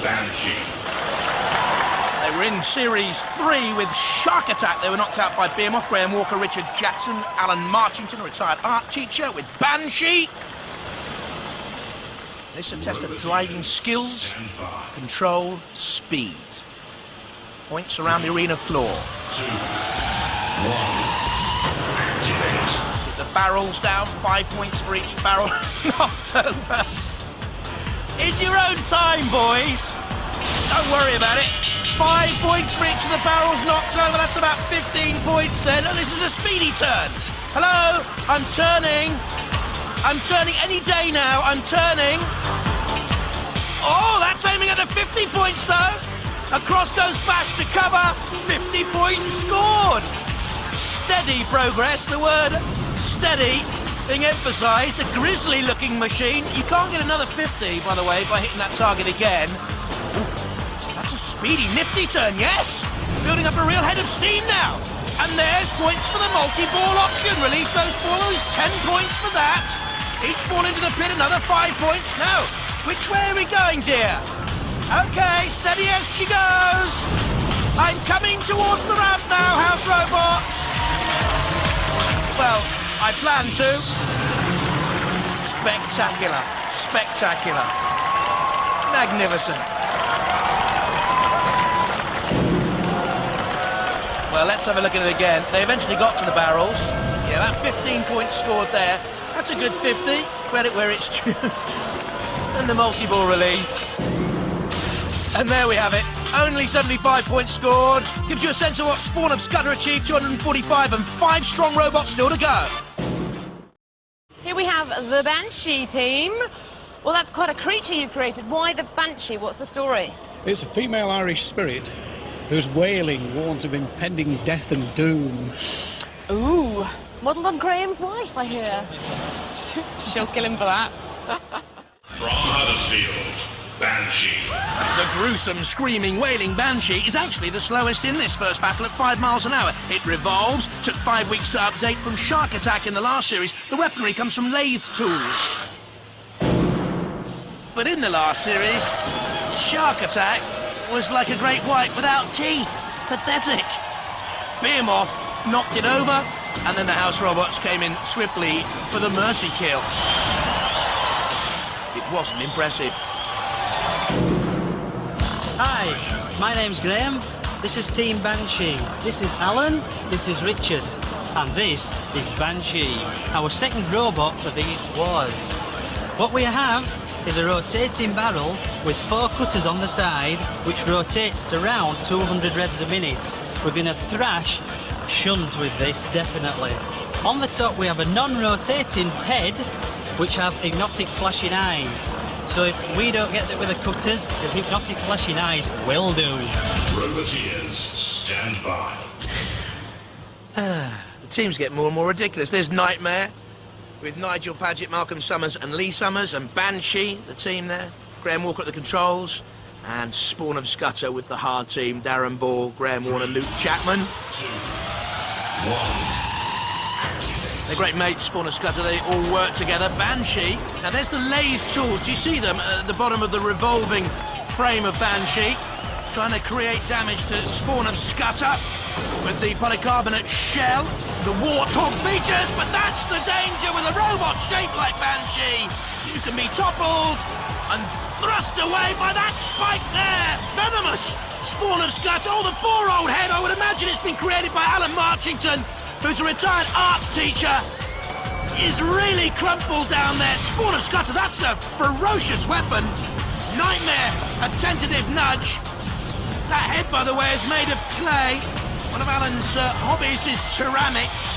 Banshee. They were in Series 3 with Shark Attack. They were knocked out by Behemoth, Graham Walker, Richard Jackson, Alan Marchington, a retired art teacher, with Banshee. This is a test of driving skills, control, speed. Points around the arena floor. 2, 1, activate. Get the barrels down, 5 points for each barrel knocked over. In your own time, boys. Don't worry about it. 5 points for each of the barrels knocked over. That's about 15 points then. And this is a speedy turn. Hello, I'm turning. I'm turning any day now. I'm turning. Oh, that's aiming at the 50 points though. Across goes Bash to cover. 50 points scored. Steady progress. The word steady being emphasised. A grisly-looking machine. You can't get another 50, by the way, by hitting that target again. Ooh, that's a speedy, nifty turn, yes? Building up a real head of steam now. And there's points for the multi-ball option. Release those balls, 10 points for that. Each ball into the pit, another 5 points. No, which way are we going, dear? Okay, steady as she goes. I'm coming towards the ramp now, House Robots. Well, I plan to. Spectacular, spectacular. Magnificent. Well, let's have a look at it again. They eventually got to the barrels. Yeah, that 15 points scored there. That's a good 50. Credit where it's due. And the multi-ball release. And there we have it. Only 75 points scored. Gives you a sense of what Spawn of Scutter achieved, 245, and 5 strong robots still to go. Here we have the Banshee team. Well, that's quite a creature you've created. Why the Banshee? What's the story? It's a female Irish spirit whose wailing warns of impending death and doom. Ooh, modelled on Graham's wife, I hear. She'll kill him for that. From Huddersfield, Banshee. The gruesome, screaming, wailing Banshee is actually the slowest in this first battle at 5 miles an hour. It revolves, took 5 weeks to update from Shark Attack in the last series. The weaponry comes from lathe tools. But in the last series, Shark Attack was like a great white without teeth. Pathetic. Behemoth knocked it over, and then the House Robots came in swiftly for the mercy kill. It wasn't impressive. Hi, my name's Graham. This is Team Banshee. This is Alan. This is Richard. And this is Banshee. Our second robot for these wars. What we have is a rotating barrel with 4 cutters on the side, which rotates at around 200 revs a minute. We're going to thrash shunt with this, definitely. On the top we have a non-rotating head, which have hypnotic flashing eyes. So if we don't get it with the cutters, the hypnotic flashing eyes will do. Roboteers, stand by. The teams get more and more ridiculous. There's Knightmare, with Nigel Paget, Malcolm Summers and Lee Summers, and Banshee, the team there. Graham Walker at the controls, and Spawn of Scutter with the hard team. Darren Ball, Graham Warner, Luke Chapman. 2, 1. They're great mates, Spawn of Scutter. They all work together. Banshee. Now there's the lathe tools. Do you see them at the bottom of the revolving frame of Banshee? Trying to create damage to Spawn of Scutter with the polycarbonate shell. The warthog features, but that's the danger with a robot shaped like Banshee. You can be toppled and thrust away by that spike there. Venomous. Spawn of Scutter. Oh, the 4-old head. I would imagine it's been created by Alan Marchington, who's a retired arts teacher, is really crumpled down there. Spawn of Scutter, that's a ferocious weapon. Knightmare, a tentative nudge. That head, by the way, is made of clay. One of Alan's hobbies is ceramics.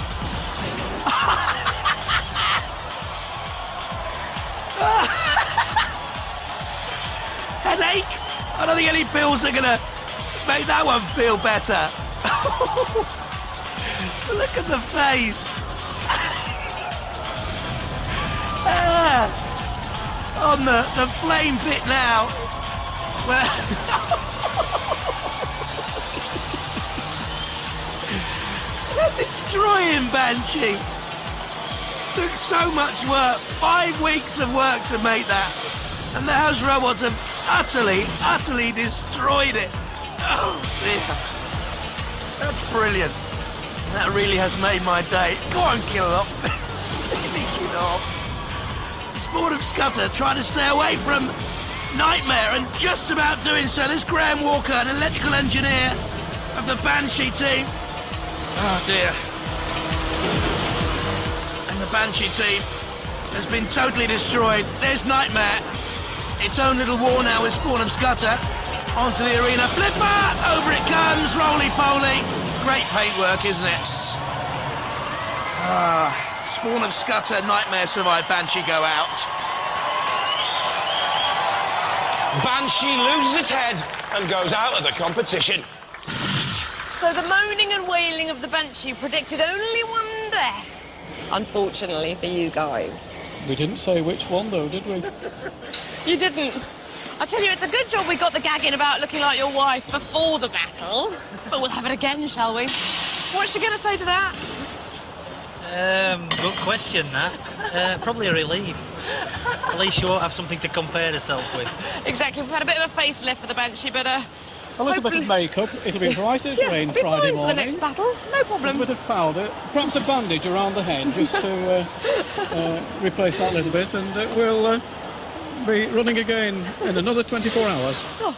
Headache? I don't think any pills are gonna make that one feel better. Look at the face. on the flame pit now. Well, they're destroying Banshee. Took so much work, 5 weeks of work to make that. And the house robots have utterly destroyed it. Oh dear. That's brilliant. That really has made my day. Go on, kill it off. Finish it off. Sport of Scutter trying to stay away from Knightmare, and just about doing so. There's Graham Walker, an electrical engineer of the Banshee team. Oh dear. And the Banshee team has been totally destroyed. There's Knightmare. Its own little war now with Spawn of Scutter. Onto the arena. Flipper! Over it comes. Roly-poly. Great paintwork, isn't it? Spawn of Scutter, Knightmare survive, Banshee go out. Banshee loses its head and goes out of the competition. So the moaning and wailing of the Banshee predicted only one death. Unfortunately for you guys. We didn't say which one, though, did we? You didn't. I tell you, it's a good job we got the gag in about looking like your wife before the battle. But we'll have it again, shall we? What's she going to say to that? Good question, that. Probably a relief. At least she won't have something to compare herself with. Exactly. We've had a bit of a facelift for the Banshee, but A little bit of makeup. It'll be bright as rain it'll be Friday fine morning. for the next battles. No A problem. bit of powder, perhaps a bandage around the head, just to replace that little bit, and we'll be running again in another 24 hours. Oh.